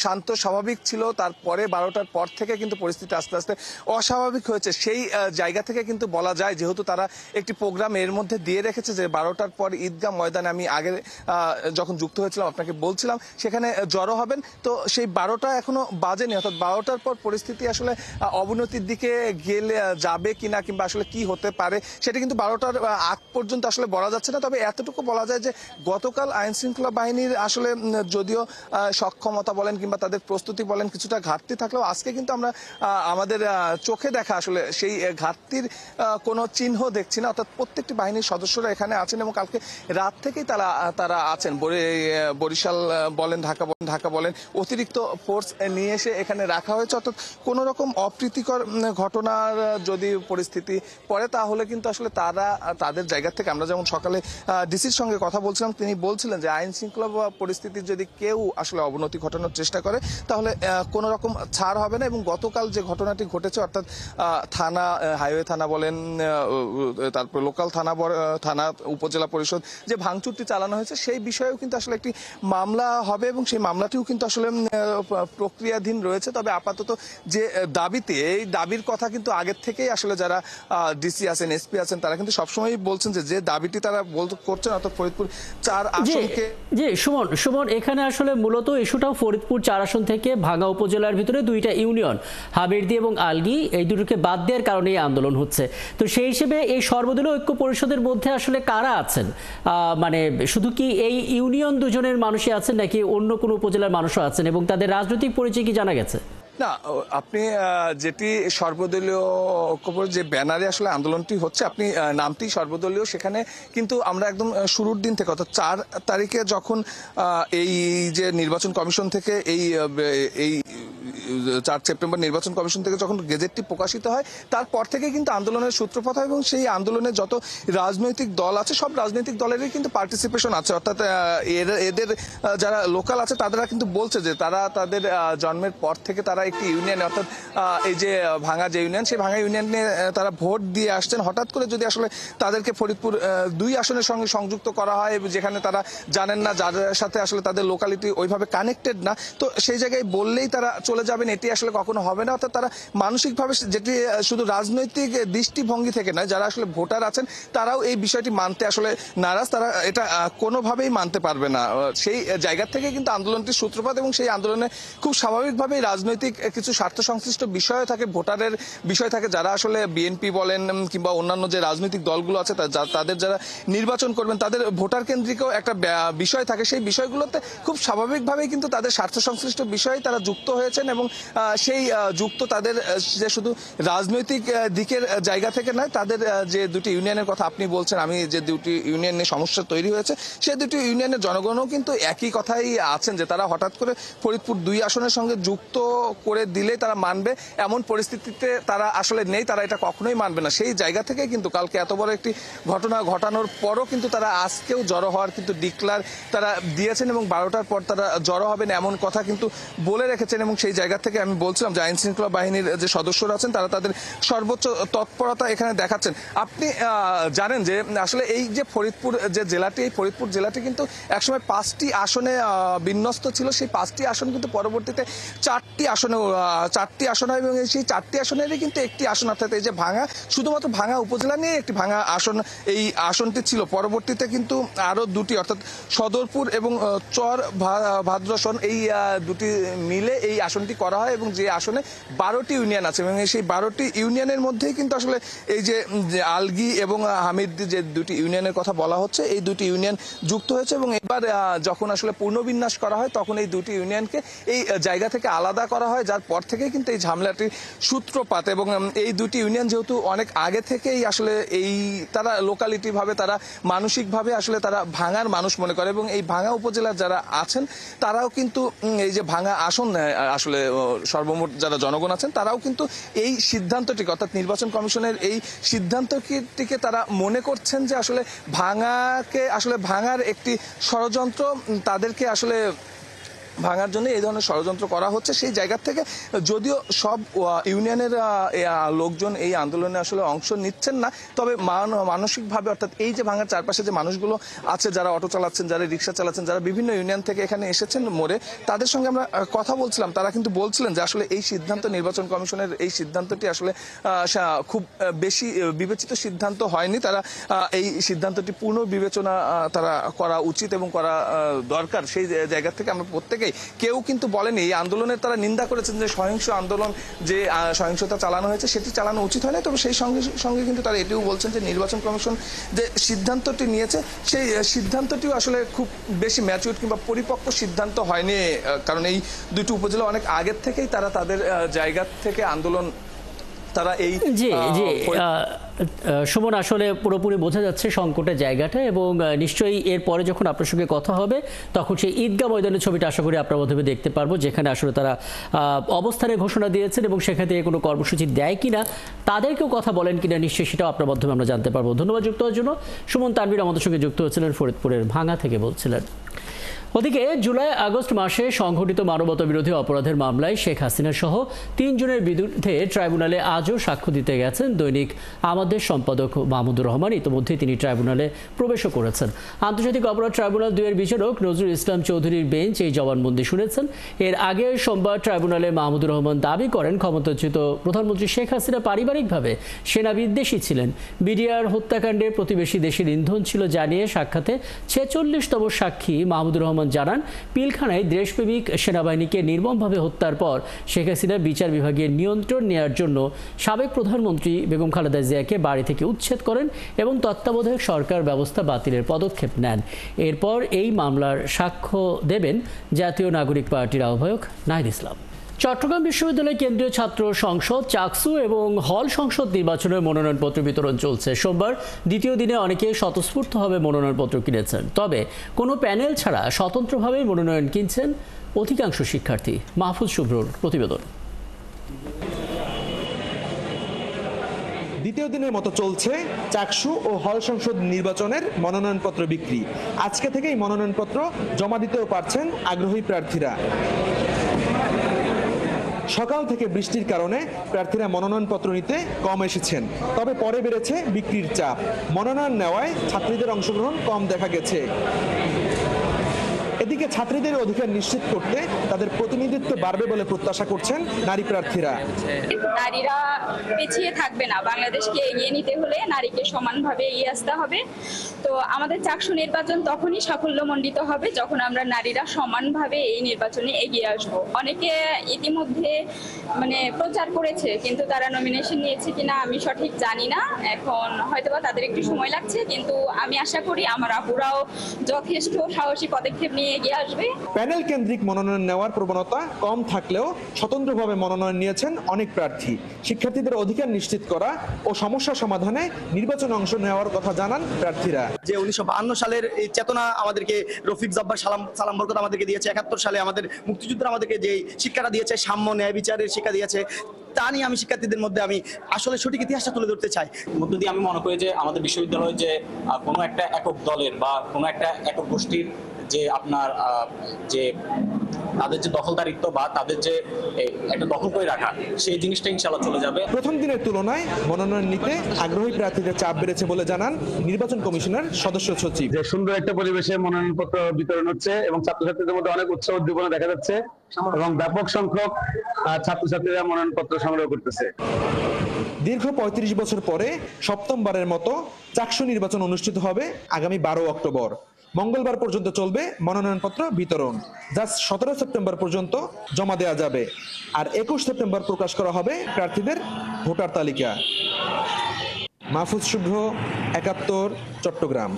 শান্ত স্বাভাবিক ছিল, তারপরে 12টার পর থেকে কিন্তু পরিস্থিতি আস্তে আস্তে অস্বাভাবিক হয়েছে। সেই জায়গা থেকে কিন্তু বলা যায়, যেহেতু তারা একটি প্রোগ্রাম এর মধ্যে দিয়ে রেখেছে যে 12টার পর ঈদগাহ ময়দানে, আমি আগে যখন যুক্ত হয়েছিলাম আপনাকে বলছিলাম সেখানে জড়ো হবেন, তো সেই 12টা এখনো বাজেনি, অর্থাৎ 12টার পর পরিস্থিতি আসলে অবনতির দিকে গেলে যাবে কিনা কিংবা আসলে কি হতে পারে সেটা কিন্তু 12টার আগ পর্যন্ত আসলে বলা যাচ্ছে না। তবে এতটুকু বলা যায় যে গতকাল আইন শৃঙ্খলা বাহিনীর আসলে যদিও সক্ষমতা বলেন কিংবা তাদের প্রস্তুতি বলেন কিছুটা ঘাটতি থাকলেও আজকে কিন্তু আমরা আমাদের চোখে দেখা আসলে সেই ঘাটতির কোনো চিহ্ন দেখছি না, অর্থাৎ প্রত্যেকটি বাহিনীর সদস্যরা এখানে আছেন এবং কালকে রাত থেকেই তারা আছেন। বরিশাল বলেন, ঢাকা বলেন, অতিরিক্ত ফোর্স নিয়ে এসে এখানে রাখা হয়েছে, অর্থাৎ কোনো রকম অপ্রীতিকর ঘটনার যদি পরিস্থিতি পড়ে তাহলে কিন্তু আসলে তারা তাদের জায়গা থেকে, আমরা যেমন সকালে ডিসির সঙ্গে কথা বলছিলাম, তিনি বলছিলেন যে আইন শৃঙ্খলা পরিস্থিতির যদি কেউ আসলে অবনতি ঘটানোর চেষ্টা করে তাহলে কোনো রকম ছাড় হবে না। এবং গতকাল যে ঘটনাটি ঘটেছে, অর্থাৎ থানা, হাইওয়ে থানা বলেন, তারপর লোকাল থানা, উপজেলা পরিষদ যে ভাঙচুরটি চালানো হয়েছে সেই বিষয়েও কিন্তু আসলে একটি মামলা হবে এবং সেই মামলাটিও কিন্তু আসলে প্রক্রিয়াধীন রয়েছে। তবে আপাতত যে দাবিতে, এই দাবির কথা কিন্তু আগের থেকেই আসলে যারা ডিসি আছেন, এসপি আছেন, তারা কিন্তু সবসময় বলছেন যে দাবিটি তারা করছেন, অর্থাৎ ফরিদপুর 4 আসনকে। জি সুমন, এখানে আসলে মূলত ইস্যুটাও ফরিদপুর 4 আসন থেকে ভাঙ্গা উপজেলার ভিতরে 2টা ইউনিয়ন হাবিরদি এবং আলগি, এই দুটোকে বাদ দেওয়ার কারণে এই আন্দোলন হচ্ছে। তো সেই হিসেবে এই সর্বদলীয় ঐক্য পরিষদের মধ্যে আসলে কারা আছেন? মানে শুধু কি এই ইউনিয়ন দুজনের মানুষই আছেন নাকি অন্য কোনো উপজেলার মানুষও আছেন, এবং তাদের রাজনৈতিক পরিচয় কি জানা গেছে? না, আপনি যেটি সর্বদলীয় ঐক্যপরিষদ যে ব্যানারে আসলে আন্দোলনটি হচ্ছে, আপনি নামটি সর্বদলীয়, সেখানে কিন্তু আমরা একদম শুরুর দিন থেকে, অর্থাৎ 4 তারিখে যখন এই যে নির্বাচন কমিশন থেকে এই 4 সেপ্টেম্বর নির্বাচন কমিশন থেকে যখন গেজেটটি প্রকাশিত হয়, তারপর থেকে কিন্তু আন্দোলনের সূত্রপাত হয় এবং সেই আন্দোলনে যত রাজনৈতিক দল আছে সব রাজনৈতিক দলেরই কিন্তু পার্টিসিপেশন আছে। অর্থাৎ এদের যারা লোকাল আছে তারা কিন্তু বলছে যে তারা তাদের জন্মের পর থেকে তারা একটি ইউনিয়ন, অর্থাৎ এই যে ভাঙ্গা যে ইউনিয়ন, সেই ভাঙ্গা ইউনিয়নে তারা ভোট দিয়ে আসছেন। হঠাৎ করে যদি আসলে তাদেরকে ফরিদপুর 2 আসনের সঙ্গে সংযুক্ত করা হয়, যেখানে তারা জানেন না, যাদের সাথে আসলে তাদের লোকালিটি ওইভাবে কানেক্টেড না, তো সেই জায়গায় বললেই তারা চলে যাবেন, এটি আসলে কখনো হবে না। অর্থাৎ তারা মানসিকভাবে, যেটি শুধু রাজনৈতিক দৃষ্টিভঙ্গি থেকে নয়, যারা আসলে ভোটার আছেন তারাও এই বিষয়টি মানতে আসলে নারাজ, তারা এটা কোনোভাবেই মানতে পারবে না। সেই জায়গা থেকে কিন্তু আন্দোলনটির সূত্রপাত এবং সেই আন্দোলনে খুব স্বাভাবিকভাবেই রাজনৈতিক কিছু স্বার্থ সংশ্লিষ্ট বিষয় থাকে, ভোটারের বিষয় থাকে, যারা আসলে বিএনপি বলেন কিংবা অন্যান্য যে রাজনৈতিক দলগুলো আছে তাদের যারা নির্বাচন করবেন তাদের ভোটার কেন্দ্রিকও একটা বিষয় থাকে। সেই বিষয়গুলোতে খুব স্বাভাবিকভাবেই কিন্তু তাদের স্বার্থ সংশ্লিষ্ট বিষয়ে তারা যুক্ত হয়েছেন এবং সেই যুক্ত তাদের যে শুধু রাজনৈতিক দিকের জায়গা থেকে নয়, তাদের যে 2টি ইউনিয়নের কথা আপনি বলছেন, আমি যে 2টি ইউনিয়ন নিয়ে সমস্যা তৈরি হয়েছে, সেই 2টি ইউনিয়নের জনগণও কিন্তু একই কথাই আছেন যে তারা হঠাৎ করে ফরিদপুর 2 আসনের সঙ্গে যুক্ত করে দিলে তারা মানবে এমন পরিস্থিতিতে তারা আসলে নেই, তারা এটা কখনোই মানবে না। সেই জায়গা থেকে কিন্তু কালকে এত বড় একটি ঘটনা ঘটানোর পরও কিন্তু তারা আজকেও জড়ো হওয়ার কিন্তু ডিক্লার তারা দিয়েছেন এবং 12টার পর তারা জড়ো হবেন এমন কথা কিন্তু বলে রেখেছেন। এবং সেই জায়গা থেকে আমি বলছিলাম যে আইন শৃঙ্খলা বাহিনীর যে সদস্যরা আছেন তারা তাদের সর্বোচ্চ তৎপরতা এখানে দেখাচ্ছেন। আপনি জানেন যে আসলে এই যে ফরিদপুর যে জেলাটি, এই ফরিদপুর জেলাটি কিন্তু একসময় 5টি আসনে বিন্যস্ত ছিল। সেই 5টি আসন কিন্তু পরবর্তীতে 4টি আসন হয় এবং সেই 4টি আসনেরই কিন্তু একটি আসন, অর্থাৎ এই যে ভাঙ্গা, শুধুমাত্র ভাঙ্গা উপজেলা নিয়ে একটি ভাঙ্গা আসন, এই আসনটি ছিল। পরবর্তীতে কিন্তু আরো 2টি, অর্থাৎ সদরপুর এবং চর ভাদ্রসন, এই 2টি মিলে এই আসনটি করা হয় এবং যে আসনে 12টি ইউনিয়ন আছে এবং সেই 12টি ইউনিয়নের মধ্যেই কিন্তু আসলে এই যে আলগি এবং হামিরদি যে 2টি ইউনিয়নের কথা বলা হচ্ছে, এই 2টি ইউনিয়ন যুক্ত হয়েছে এবং এবার যখন আসলে পুনর্বিন্যাস করা হয় তখন এই 2টি ইউনিয়নকে এই জায়গা থেকে আলাদা করা হয়, যার পর থেকে কিন্তু এই ঝামেলাটির সূত্রপাত। এবং এই 2টি ইউনিয়ন যেহেতু অনেক আগে থেকেই আসলে এই তারা লোকালিটি ভাবে, তারা মানসিকভাবে আসলে তারা ভাঙার মানুষ মনে করে এবং এই ভাঙ্গা উপজেলার যারা আছেন তারাও কিন্তু এই যে ভাঙ্গা আসন আসলে সর্বমোট যারা জনগণ আছেন তারাও কিন্তু এই সিদ্ধান্তটিকে, অর্থাৎ নির্বাচন কমিশনের এই সিদ্ধান্তটিকে তারা মনে করছেন যে আসলে ভাঙার একটি ষড়যন্ত্র, তাদেরকে আসলে ভাঙার জন্য এই ধরনের ষড়যন্ত্র করা হচ্ছে। সেই জায়গা থেকে যদিও সব ইউনিয়নের লোকজন এই আন্দোলনে আসলে অংশ নিচ্ছেন না, তবে মানসিকভাবে, অর্থাৎ এই যে ভাঙার চারপাশে যে মানুষগুলো আছে, যারা অটো চালাচ্ছেন, যারা রিক্সা চালাচ্ছেন, যারা বিভিন্ন ইউনিয়ন থেকে এখানে এসেছেন মোড়ে, তাদের সঙ্গে আমরা কথা বলছিলাম। তারা কিন্তু বলছিলেন যে আসলে এই সিদ্ধান্ত, নির্বাচন কমিশনের এই সিদ্ধান্তটি আসলে খুব বেশি বিবেচিত সিদ্ধান্ত হয়নি। তারা এই সিদ্ধান্তটি পুনর্বিবেচনা তারা করা উচিত এবং করা দরকার। সেই জায়গা থেকে আমরা প্রত্যেকেই, কেউ কিন্তু বলেনি, এই আন্দোলনের তারা নিন্দা করেছেন যে সহিংস আন্দোলন, যে সহিংসতা চালানো হয়েছে সেটি চালানো উচিত হয় না। তবে সেই সঙ্গে কিন্তু তারা এটিও বলছেন যে নির্বাচন কমিশন যে সিদ্ধান্তটি নিয়েছে সেই সিদ্ধান্তটিও আসলে খুব বেশি ম্যাচিউর কিংবা পরিপক্ক সিদ্ধান্ত হয়নি, কারণ এই 2টি উপজেলা অনেক আগের থেকেই তারা তাদের জায়গা থেকে আন্দোলন তারা এই সুমন, আসলে পুরোপুরি বোঝা যাচ্ছে সংকটের জায়গাটা এবং নিশ্চয়ই এরপরে যখন আপনার সঙ্গে কথা হবে তখন সেই ঈদগাহ ময়দানের ছবিটা আশা করি আপনার মাধ্যমে দেখতে পারবো, যেখানে আসলে তারা অবস্থানের ঘোষণা দিয়েছেন এবং সেখান থেকে কোনো কর্মসূচি দেয় কিনা, তাদেরকেও কথা বলেন কিনা, নিশ্চয়ই সেটাও আপনার মাধ্যমে আমরা জানতে পারবো। ধন্যবাদ যুক্ত হওয়ার জন্য। সুমন তানভীর আমাদের সঙ্গে যুক্ত হয়েছিলেন, ফরিদপুরের ভাঙ্গা থেকে বলছিলেন। ওদিকে জুলাই আগস্ট মাসে সংঘটিত মানবতা বিরোধী অপরাধের মামলায় শেখ হাসিনা সহ 3 জনের বিরুদ্ধে ট্রাইব্যুনালে আজও সাক্ষ্য দিতে গেছেন দৈনিক আমাদের সম্পাদক মাহমুদুর রহমান। ইতিমধ্যে তিনি ট্রাইব্যুনালে প্রবেশও করেছেন। আন্তর্জাতিক অপরাধ ট্রাইব্যুনাল 2 এর বিচারক নজরুল ইসলাম চৌধুরীর বেঞ্চ এই জবানবন্দি শুনেছেন। এর আগে সোমবার ট্রাইব্যুনালে মাহমুদুর রহমান দাবি করেন ক্ষমতাচ্যুত প্রধানমন্ত্রী শেখ হাসিনা পারিবারিকভাবে সেনা বিদ্বেষী ছিলেন। বিডিআর হত্যাকাণ্ডে প্রতিবেশী দেশের ইন্ধন ছিল জানিয়ে সাক্ষাতে 46তম সাক্ষী মাহমুদুর রহমান জানান, পিলখানায় দেশপ্রেমিক সেনাবাহিনীকে নির্মমভাবে হত্যার পর শেখ হাসিনা বিচার বিভাগের নিয়ন্ত্রণ নেয়ার জন্য সাবেক প্রধানমন্ত্রী বেগম খালেদা জিয়াকে বাড়ি থেকে উচ্ছেদ করেন এবং তত্ত্বাবধায়ক সরকার ব্যবস্থা বাতিলের পদক্ষেপ নেন। এরপর এই মামলার সাক্ষ্য দেবেন জাতীয় নাগরিক পার্টির আহ্বায়ক নাহিদ ইসলাম। চট্টগ্রাম বিশ্ববিদ্যালয় কেন্দ্রীয় ছাত্র সংসদ, চাকসু এবং হল সংসদ নির্বাচনের মনোনয়নপত্র বিতরণ চলছে। সোমবার দ্বিতীয় দিনে অনেকে স্বতঃস্ফূর্তভাবে মনোনয়নপত্র কিনেছেন, তবে কোনো প্যানেল ছাড়া স্বতন্ত্রভাবে মনোনয়ন কিনছেন অধিকাংশ শিক্ষার্থী। মাহফুজ শুভ্রর প্রতিবেদন। দ্বিতীয় দিনের মতো চলছে চাকসু ও হল সংসদ নির্বাচনের মনোনয়নপত্র বিক্রি। আজকে থেকেই মনোনয়নপত্র জমা দিতেও পারছেন আগ্রহী প্রার্থীরা। সকাল থেকে বৃষ্টির কারণে প্রার্থীরা মনোনয়নপত্র নিতে কম এসেছেন, তবে পরে বেড়েছে বিক্রির চাপ। মনোনয়ন নেওয়ায় ছাত্রীদের অংশগ্রহণ কম দেখা গেছে। এদিকে ছাত্রীদের অধিকার নিশ্চিত করতে তাদের প্রতিনিধিত্ব বাড়বে বলে প্রত্যাশা করছেন নারী প্রার্থীরা। নারীরা পিছিয়ে থাকবে না, বাংলাদেশকে এগিয়ে নিতে হলে নারীকে সমানভাবে এগিয়ে আসতে হবে। তো আমাদের চাকসু নির্বাচন তখনই সাফল্যমণ্ডিত হবে যখন আমরা নারীরা সমানভাবে এই নির্বাচনে এগিয়ে আসব। অনেকে ইতিমধ্যে প্রচার করেছে, কিন্তু তারা নমিনেশন নিয়েছে কিনা আমি সঠিক জানি না। এখন হয়তোবা তাদের একটু সময় লাগছে, কিন্তু আমি আশা করি আমার আপুরাও যথেষ্ট সাহসী পদক্ষেপ নিয়ে এগিয়ে আসবে। প্যানেল কেন্দ্রিক মনোনয়ন নেওয়ার প্রবণতা কম থাকলেও স্বতন্ত্রভাবে মনোনয়ন নিয়েছেন অনেক প্রার্থী। শিক্ষার্থীদের অধিকার নিশ্চিত করা ও সমস্যা সমাধানে নির্বাচনে অংশ নেওয়ার কথা জানান প্রার্থীরা। যে 1952 সালের এই চেতনা আমাদেরকে রফিক জব্বার সালাম বরকত আমাদেরকে দিয়েছে, 71 সালে আমাদের মুক্তিযুদ্ধরা আমাদেরকে যে শিক্ষাটা দিয়েছে, সাম্য ন্যায় বিচারের শিক্ষা দিয়েছে, তা নিয়ে আমি শিক্ষার্থীদের মধ্যে আমি আসলে সঠিক ইতিহাসটা তুলে ধরতে চাই। মধ্য দিয়ে আমি মনে করি যে আমাদের বিশ্ববিদ্যালয় যে কোনো একটা একক দলের বা কোনো একটা একক গোষ্ঠীর যে আপনার যে তাদের যে দখলদারিত্ব বা তাদের যে একটা দখল করে রাখা, সেই জিনিসটা ইনশাআল্লাহ চলে যাবে। প্রথম দিনের তুলনায় মনোনয়ন নিতে আগ্রহী প্রার্থীদের চাপ বেড়েছে বলে জানান নির্বাচন কমিশনের সদস্য সচিব। যে সুন্দর একটা পরিবেশে মনোনয়নপত্র বিতরণ হচ্ছে এবং ছাত্রছাত্রীদের মধ্যে অনেক উৎসাহ উদ্দীপনা দেখা যাচ্ছে এবং ব্যাপক সংখ্যক ছাত্রছাত্রীরা মনোনয়নপত্র সংগ্রহ করতেছে। দীর্ঘ 35 বছর পরে সপ্তমবারের মতো চাকসু নির্বাচন অনুষ্ঠিত হবে আগামী 12 অক্টোবর। মঙ্গলবার পর্যন্ত চলবে মনোনয়নপত্র বিতরণ, যা 17 সেপ্টেম্বর পর্যন্ত জমা দেওয়া যাবে। আর 21 সেপ্টেম্বর প্রকাশ করা হবে প্রার্থীদের ভোটার তালিকা। মাহফুজ শুভ্র, 71, চট্টগ্রাম।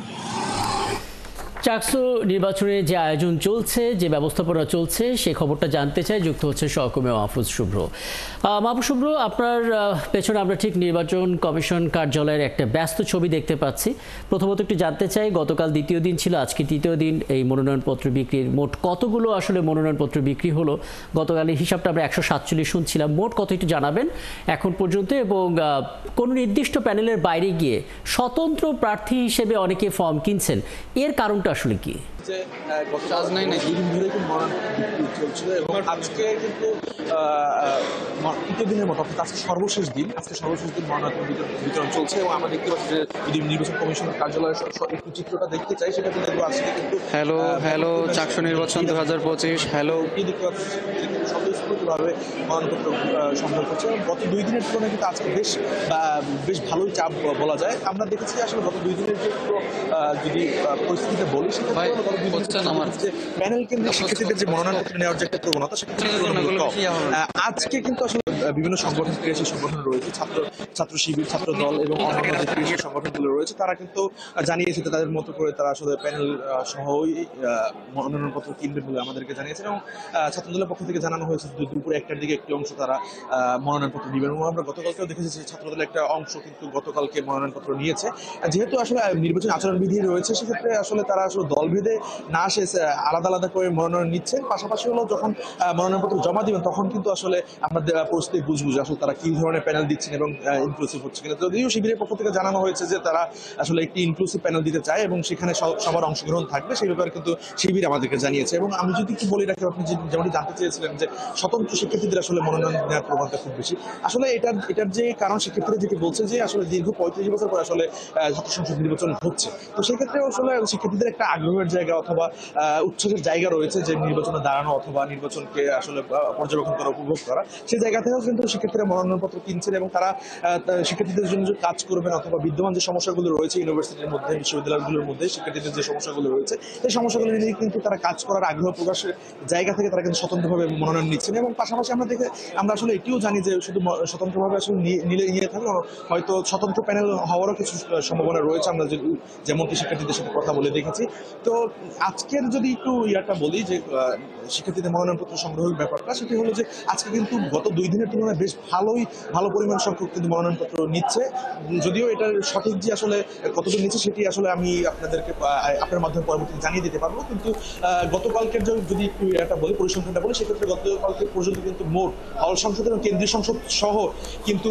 চাকসু নির্বাচনে যে আয়োজন চলছে, যে ব্যবস্থাপনা চলছে, সেই খবরটা জানতে চাই। যুক্ত হচ্ছে সহকর্মী মাহফুজ শুভ্র। মাহফুজ শুভ্র, আপনার পেছনে আমরা ঠিক নির্বাচন কমিশন কার্যালয়ের একটা ব্যস্ত ছবি দেখতে পাচ্ছি। প্রথমত একটু জানতে চাই, গতকাল দ্বিতীয় দিন ছিল, আজকে তৃতীয় দিন এই মনোনয়নপত্র বিক্রির। মোট কতগুলো আসলে মনোনয়নপত্র বিক্রি হলো? গতকালের হিসাবটা আমরা 147 শুনছিলাম, মোট কত একটু জানাবেন এখন পর্যন্ত, এবং কোনো নির্দিষ্ট প্যানেলের বাইরে গিয়ে স্বতন্ত্র প্রার্থী হিসেবে অনেকে ফর্ম কিনছেন, এর কারণটা আসলে কি? দুদিন ধরে কিন্তু মনোনয়ন চলছিল এবং আজকে কিন্তু তৃতীয় দিনের মতো, আজকে সর্বশেষ দিন মনোনয়ন বিতরণ চলছে এবং আমরা দেখতে পাচ্ছি যে যদি নির্বাচন কমিশনের কার্যালয়ের একটু চিত্রটা দেখতে চাই, সেটা কিন্তু আজকে কিন্তু হ্যালো চাকসু নির্বাচন 2025 হ্যালো দেখতে পাচ্ছি স্বতঃস্ফূর্তভাবে মনোনয়নপত্র সংগ্রহ করছে এবং গত 2 দিনের তুলনায় কিন্তু আজকে বেশ ভালোই চাপ বলা যায়। আমরা দেখেছি আসলে গত 2 দিনের যদি পরিস্থিতিটা বলি, সেটা প্যানেল কেন্দ্রিক শিক্ষার্থীদের যে মনোনয়নপত্র নেওয়ার যে একটা প্রবণতা, সেটা আজকে কিন্তু আসলে বিভিন্ন সংগঠন, ক্রিয়াশীল সংগঠন রয়েছে, ছাত্র শিবির, ছাত্র দল এবং অন্যান্য যে ক্রিয়াশীল সংগঠনগুলো রয়েছে, তারা কিন্তু জানিয়েছে তাদের মতো করে তারা আসলে প্যানেল সহই মনোনয়নপত্র কিনবে বলে আমাদেরকে জানিয়েছেন। এবং ছাত্রদলের পক্ষ থেকে জানানো হয়েছে দুপুরে 1টার দিকে একটি অংশ তারা মনোনয়নপত্র নেবেন। এবং আমরা গতকালকেও দেখেছি যে ছাত্রদলের একটা অংশ কিন্তু গতকালকে মনোনয়নপত্র নিয়েছে। যেহেতু আসলে নির্বাচন আচরণবিধি রয়েছে, সেক্ষেত্রে আসলে তারা আসলে দলভেদে না আসে আলাদা আলাদা করে মনোনয়ন নিচ্ছেন। পাশাপাশি হলো যখন মনোনয়নপত্র জমা দিবেন তখন কিন্তু আসলে আমরা পরিস্থিতি বুঝবো যে আসলে তারা কি ধরনের প্যানেল দিচ্ছেন এবং ইনক্লুসিভ হচ্ছে কিনা। যদিও শিবিরের পক্ষ থেকে জানানো হয়েছে যে তারা আসলে একটি ইনক্লুসিভ প্যানেল দিতে চায় এবং সেখানে সবার অংশগ্রহণ থাকবে, সেই ব্যাপারে কিন্তু শিবির আমাদেরকে জানিয়েছে। এবং আমি যদি একটু বলি রাখি, আপনি যেমনটি জানতে চেয়েছিলেন যে স্বতন্ত্র শিক্ষার্থীদের আসলে মনোনয়ন নেওয়ার প্রবণতা খুব বেশি। আসলে এটার যে কারণ শিক্ষার্থীরা যেটি বলছে যে আসলে দীর্ঘ 35 বছর পরে আসলে ছাত্র সংসদ নির্বাচন হচ্ছে, তো সেক্ষেত্রে আসলে শিক্ষার্থীদের একটা আগ্রহের জায়গা অথবা উৎসাহের জায়গা রয়েছে যে নির্বাচনে দাঁড়ানো অথবা নির্বাচনকে আসলে পর্যবেক্ষণ করা, উপভোগ করা। সেই জায়গা থেকেও কিন্তু শিক্ষার্থীরা মনোনয়নপত্র কিনছেন এবং তারা শিক্ষার্থীদের জন্য যে কাজ করবেন অথবা বিদ্যমান যে সমস্যাগুলো রয়েছে ইউনিভার্সিটির মধ্যে, বিশ্ববিদ্যালয়গুলোর মধ্যে শিক্ষার্থীদের যে সমস্যাগুলো রয়েছে, এই সমস্যাগুলো নিয়ে কিন্তু তারা কাজ করার আগ্রহ প্রকাশের জায়গা থেকে তারা কিন্তু স্বতন্ত্রভাবে মনোনয়ন নিচ্ছেন। এবং পাশাপাশি আমরা আসলে এটিও জানি যে শুধু স্বতন্ত্রভাবে আসলে নিয়ে থাকলে হয়তো স্বতন্ত্র প্যানেল হওয়ারও কিছু সম্ভাবনা রয়েছে, আমরা যেমনটি শিক্ষার্থীদের সাথে কথা বলে দেখেছি। তো আজকের যদি একটু বলি যে শিক্ষার্থীদের মনোনয়নপত্র সংগ্রহের ব্যাপারটা, সেটি হলো যে আজকে কিন্তু গত 2 দিনের তুলনায় বেশ ভালো পরিমাণ সংখ্যক কিন্তু মনোনয়নপত্র নিচ্ছে। যদিও এটার সঠিক যে আসলে কতদূর নিচ্ছে সেটি আসলে আমি আপনাদেরকে আপনার মাধ্যমে পরবর্তীতে জানিয়ে দিতে পারবো। কিন্তু গতকালকের যদি একটু বলি, পরিসংখ্যানটা বলি, সেক্ষেত্রে গতকালকে পর্যন্ত কিন্তু মোট হল সংসদ এবং কেন্দ্রীয় সংসদ সহ কিন্তু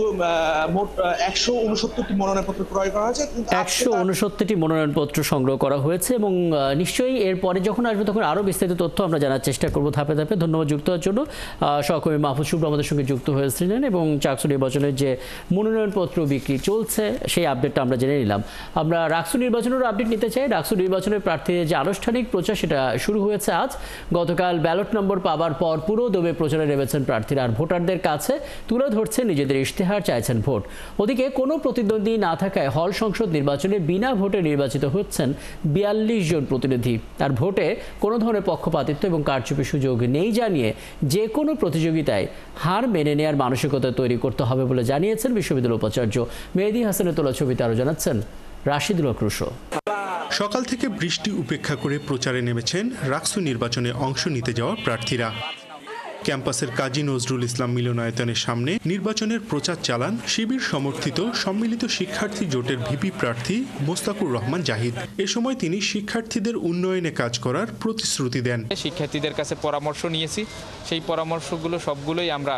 মোট 169টি মনোনয়নপত্র ক্রয় করা হয়েছে। 169টি মনোনয়নপত্র সংগ্রহ করা হয়েছে এবং নিশ্চয়ই এরপরে যখন আসবে তখন আরও বিস্তারিত তথ্য আমরা জানার চেষ্টা করব ধাপে ধাপে। ধন্যবাদ যুক্ত হওয়ার জন্য। সহকর্মী মাহফুজ শুভ্র আমাদের সঙ্গে যুক্ত হয়েছিলেন এবং চাকসু নির্বাচনের যে মনোনয়নপত্র বিক্রি চলছে সেই আপডেটটা আমরা জেনে নিলাম। আমরা রাকসু নির্বাচনের আপডেট নিতে চাই। রাকসু নির্বাচনের প্রার্থীদের যে আনুষ্ঠানিক প্রচার সেটা শুরু হয়েছে আজ। গতকাল ব্যালট নম্বর পাওয়ার পর পুরো দমে প্রচারে নেমেছেন প্রার্থীরা আর ভোটারদের কাছে তুলে ধরছেন নিজেদের ইশতেহার, চাইছেন ভোট। ওদিকে কোনো প্রতিদ্বন্দ্বী না থাকায় হল সংসদ নির্বাচনে বিনা ভোটে নির্বাচিত হচ্ছেন 42 জন প্রতিনিধি। আর ভোটে কোনো ধরনের পক্ষপাতিত্ব এবং কারচুপির সুযোগ নেই জানিয়ে যে কোনো প্রতিযোগিতায় হার মেনে নেওয়ার মানসিকতা তৈরি করতে হবে বলে জানিয়েছেন বিশ্ববিদ্যালয় উপাচার্য। মেহেদী হাসানের তোলা ছবিতে আরও জানাচ্ছেন রাশিদুল ক্রুশো। সকাল থেকে বৃষ্টি উপেক্ষা করে প্রচারে নেমেছেন রাকসু নির্বাচনে অংশ নিতে যাওয়া প্রার্থীরা। ক্যাম্পাসের কাজী নজরুল ইসলাম মিলনায়তনের সামনে নির্বাচনের প্রচার চালান শিবির সমর্থিত সম্মিলিত শিক্ষার্থী জোটের ভিপি প্রার্থী মোস্তাকুর রহমান জাহিদ। এ সময় তিনি শিক্ষার্থীদের উন্নয়নে কাজ করার প্রতিশ্রুতি দেন। শিক্ষার্থীদের কাছে পরামর্শ নিয়েছি, সেই পরামর্শগুলো সবগুলোই আমরা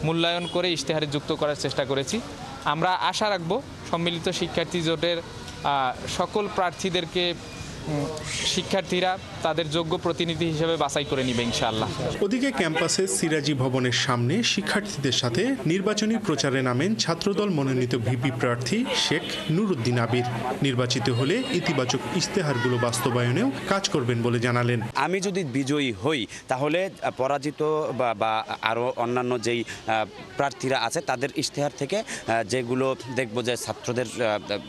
মূল্যায়ন করে ইশতেহারে যুক্ত করার চেষ্টা করেছি। আমরা আশা রাখব সম্মিলিত শিক্ষার্থী জোটের সকল প্রার্থীদেরকে শিক্ষার্থীরা তাদের যোগ্য প্রতিনিধি হিসেবে বাছাই করে নিবে ইনশাআল্লাহ। ওদিকে ক্যাম্পাসের সিরাজি ভবনের সামনে শিক্ষার্থীদের সাথে নির্বাচনী প্রচারে নামেন ছাত্রদল মনোনীত ভিপি প্রার্থী শেখ নুরুদ্দিন আবির। নির্বাচিত হলে ইতিবাচক ইশতেহারগুলো বাস্তবায়নেও কাজ করবেন বলে জানালেন। আমি যদি বিজয়ী হই তাহলে পরাজিত বা আরও অন্যান্য যেই প্রার্থীরা আছে তাদের ইশতেহার থেকে যেগুলো দেখব যে ছাত্রদের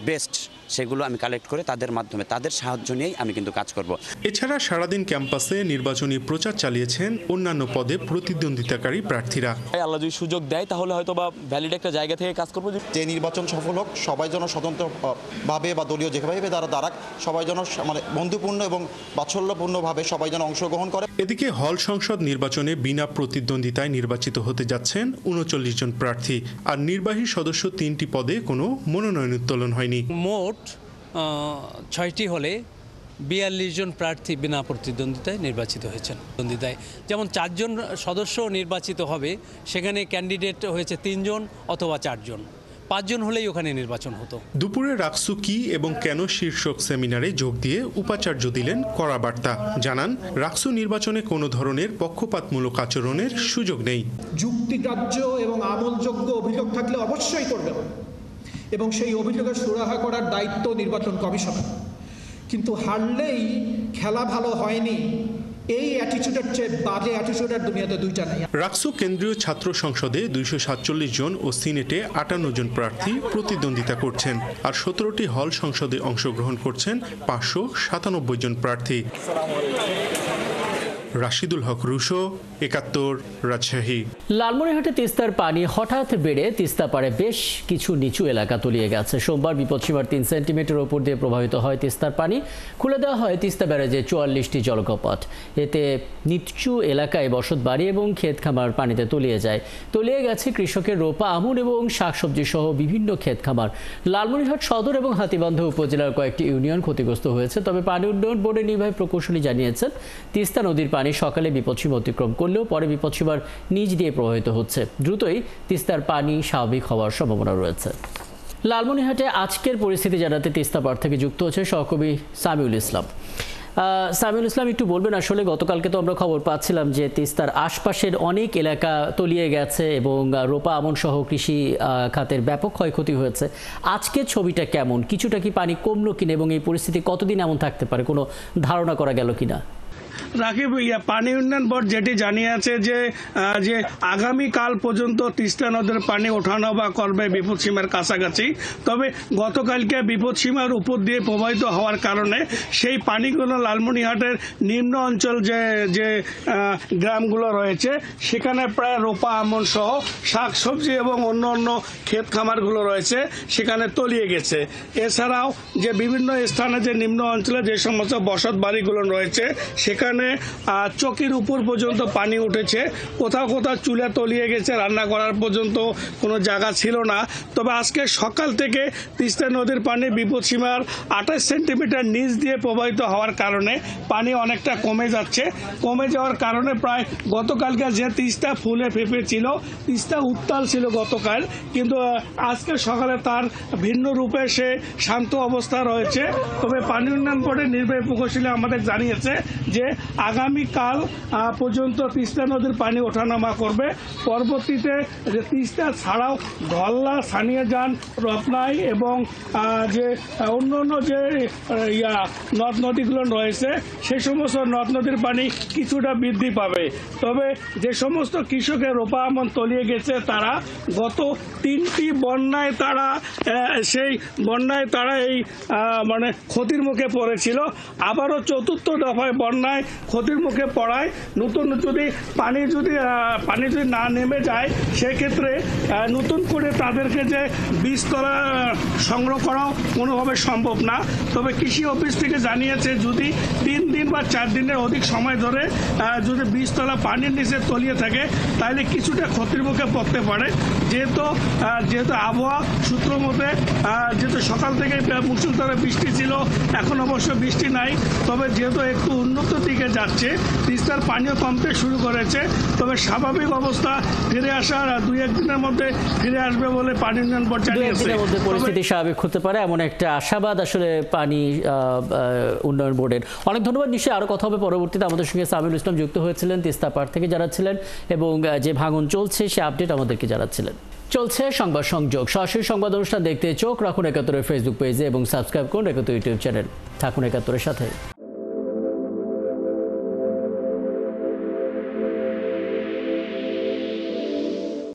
বেস্ট সেগুলো আমি কালেক্ট করে তাদের মাধ্যমে তাদের সাহায্য নিয়েই আমি কিন্তু কাজ করব। এছাড়া সারাদিন ক্যাম্পাসে নির্বাচনী প্রচার চালিয়েছেন অন্যান্য পদে প্রতিদ্বন্দ্বিতাকারী প্রার্থীরা। আল্লাহ যদি সুযোগ দেয় তাহলে হয়তো বা ভ্যালিড একটা জায়গা থেকে কাজ করবো। যে নির্বাচন সফল হোক, সবাই যেন স্বতন্ত্রভাবে বা দলীয় যেভাবে তারা দাঁড়াক, সবাই যেন মানে বন্ধুপূর্ণ এবং বাৎসল্যপূর্ণভাবে সবাই যেন অংশগ্রহণ করে। এদিকে হল সংসদ নির্বাচনে বিনা প্রতিদ্বন্দ্বিতায় নির্বাচিত হতে যাচ্ছেন 39 জন প্রার্থী। আর নির্বাহী সদস্য 3টি পদে কোনো মনোনয়ন উত্তোলন হয়নি। মোট 6টি হলে 42 জন প্রার্থী বিনা প্রতিদ্বন্দ্বিতায় নির্বাচিত হয়েছেন। প্রতিদ্বন্দ্বিতায় যেমন 4 জন সদস্য নির্বাচিত হবে, সেখানে ক্যান্ডিডেট হয়েছে 3 জন অথবা 4 জন, 5 জন হলেই ওখানে নির্বাচন হতো। দুপুরে রাকসু কি এবং কেন শীর্ষক সেমিনারে যোগ দিয়ে উপাচার্য দিলেন কড়া বার্তা। জানান রাকসু নির্বাচনে কোনো ধরনের পক্ষপাতমূলক আচরণের সুযোগ নেই। যুক্তিগ্রাহ্য এবং আমলযোগ্য অভিযোগ থাকলে অবশ্যই করবে এবং সেই অভিযোগের সুরাহা করার দায়িত্ব নির্বাচন কমিশনের। কিন্তু হারলেই খেলা ভালো হয়নি, এই অ্যাটিটিউডের চেয়ে বাজে অ্যাটিটিউডের দুনিয়াতে দুইটা নেই। রাকসু কেন্দ্রীয় ছাত্র সংসদে 247 জন ও সিনেটে 58 জন প্রার্থী প্রতিদ্বন্দ্বিতা করছেন। আর 17টি হল সংসদে অংশগ্রহণ করছেন 597 জন প্রার্থী। রাশিদুল হক রুশো, ৭১, রাজশাহী। লালমনিরহাটে তিস্তার পানি হঠাৎ বেড়ে তিস্তা পাড়ে বেশ কিছু নিচু এলাকা তলিয়ে গেছে। সোমবার বিপদসীমার 3 সেন্টিমিটার ওপর দিয়ে প্রবাহিত হয় তিস্তার পানি। খুলে দেওয়া হয় তিস্তা ব্যারেজে 44টি জলকপাট। এতে নিচু এলাকায় বসত বাড়ি এবং ক্ষেত খামার পানিতে তলিয়ে যায়। তলিয়ে গেছে কৃষকের রোপা আমন এবং শাকসবজি সহ বিভিন্ন ক্ষেত খামার। লালমনিরহাট সদর এবং হাতীবান্ধা উপজেলার কয়েকটি ইউনিয়ন ক্ষতিগ্রস্ত হয়েছে। তবে পানি উন্নয়ন বোর্ডের নির্বাহী প্রকৌশলী জানিয়েছেন, তিস্তা নদীর পানি সকালে বিপদসীমা অতিক্রম করলেও পরে বিপদসীমার নিচ দিয়ে প্রবাহিত হচ্ছে। দ্রুতই তিস্তার পানি স্বাভাবিক হওয়ার সম্ভাবনা রয়েছে। লালমনিরহাটে আজকের পরিস্থিতি জানাতে তিস্তা পাড় থেকে যুক্ত হচ্ছে সহকর্মী সামিউল ইসলাম। সামিউল ইসলাম, একটু বলবেন, আসলে গতকালকে তো আমরা খবর পাচ্ছিলাম যে তিস্তার আশপাশের অনেক এলাকা তলিয়ে গেছে এবং রোপা আমন সহ কৃষি খাতের ব্যাপক ক্ষয়ক্ষতি হয়েছে। আজকের ছবিটা কেমন? কিছুটা কি পানি কমলো কিনা এবং এই পরিস্থিতি কতদিন এমন থাকতে পারে, কোনো ধারণা করা গেল কিনা? রাকিব, পানি উন্নয়ন বোর্ড যেটি জানিয়েছে যে আগামীকাল পর্যন্ত তিস্তা নদের পানি ওঠানো বা করবে বিপদসীমার কাছাকাছি। তবে গতকালকে বিপদসীমার উপর দিয়ে প্রবাহিত হওয়ার কারণে সেই পানিগুলো লালমনিরহাটের নিম্ন অঞ্চল যে গ্রামগুলো রয়েছে সেখানে প্রায় রোপা আমন সহ শাকসবজি এবং অন্য অন্য ক্ষেত খামারগুলো রয়েছে সেখানে তলিয়ে গেছে। এছাড়াও যে বিভিন্ন স্থানে যে নিম্ন অঞ্চলে যে সমস্ত বসত বাড়িগুলো রয়েছে সেখানে চকির উপর পর্যন্ত পানি উঠেছে। কোথাও কোথাও চুলা তলিয়ে গেছে, রান্না করার পর্যন্ত কোনো জায়গা ছিল না। তবে আজকে সকাল থেকে তিস্তা নদীর পানি বিপদসীমার 28 সেন্টিমিটার নিচ দিয়ে প্রবাহিত হওয়ার কারণে পানি অনেকটা কমে যাচ্ছে। কমে যাওয়ার কারণে প্রায় গতকালকে যে তিস্তা ফুলে ফেঁপে ছিল, তিস্তা উত্তাল ছিল গতকাল, কিন্তু আজকে সকালে তার ভিন্ন রূপে সে শান্ত অবস্থা রয়েছে। তবে পানি উন্নয়ন বোর্ডের নির্বাহী প্রকৌশলী আমাদের জানিয়েছে যে আগামীকাল পর্যন্ত তিস্তা নদীর পানি ওঠানামা করবে। পরবর্তীতে তিস্তা ছাড়াও ধল্লা, সানিয়াজান, রত্নাই এবং যে অন্যান্য যে নদ নদীগুলো রয়েছে সেই সমস্ত নদ নদীর পানি কিছুটা বৃদ্ধি পাবে। তবে যে সমস্ত কৃষকের রোপা আমন তলিয়ে গেছে তারা গত 3টি বন্যায় তারা এই মানে ক্ষতির মুখে পড়েছিল। আবারও 4র্থ দফায় বন্যায় ক্ষতির মুখে পড়ায় নতুন যদি পানি না নেমে যায় সেক্ষেত্রে নতুন করে তাদেরকে যে বীজতলা সংগ্রহ করাও কোনোভাবে সম্ভব না। তবে কৃষি অফিস থেকে জানিয়েছে যদি 3 দিন বা 4 দিনের অধিক সময় ধরে যদি বীজতলা পানির নিচে তলিয়ে থাকে তাহলে কিছুটা ক্ষতির মুখে পড়তে পারে। যেহেতু আবহাওয়া সূত্র মতে যেহেতু সকাল থেকে মুষলধারে বৃষ্টি ছিল, এখন অবশ্য বৃষ্টি নাই। তবে যেহেতু একটু উন্নত দিকে যাচ্ছে, তিস্তার পানিও কমতে শুরু করেছে। তবে স্বাভাবিক অবস্থা ফিরে আসার 2-1 দিনের মধ্যে ফিরে আসবে বলে পানি উন্নয়ন বোর্ড জানিয়েছে। পরিস্থিতি স্বাভাবিক হতে পারে এমন একটা আশাবাদ আসলে পানি উন্নয়ন বোর্ডের। অনেক ধন্যবাদ। নিশ্চয়ই আরো কথা হবে পরবর্তীতে। আমাদের সঙ্গে সামিউল ইসলাম যুক্ত হয়েছিলেন তিস্তা পাড় থেকে জানাচ্ছিলেন এবং যে ভাঙন চলছে সে আপডেট আমাদেরকে জানাচ্ছিলেন। চলছে সংবাদ সংযোগ। সরাসরি সংবাদ অনুষ্ঠান দেখতে চোখ রাখুন ৭১-এর ফেসবুক পেজে এবং সাবস্ক্রাইব করুন ৭১ ইউটিউব চ্যানেল। থাকুন ৭১-এর সাথে।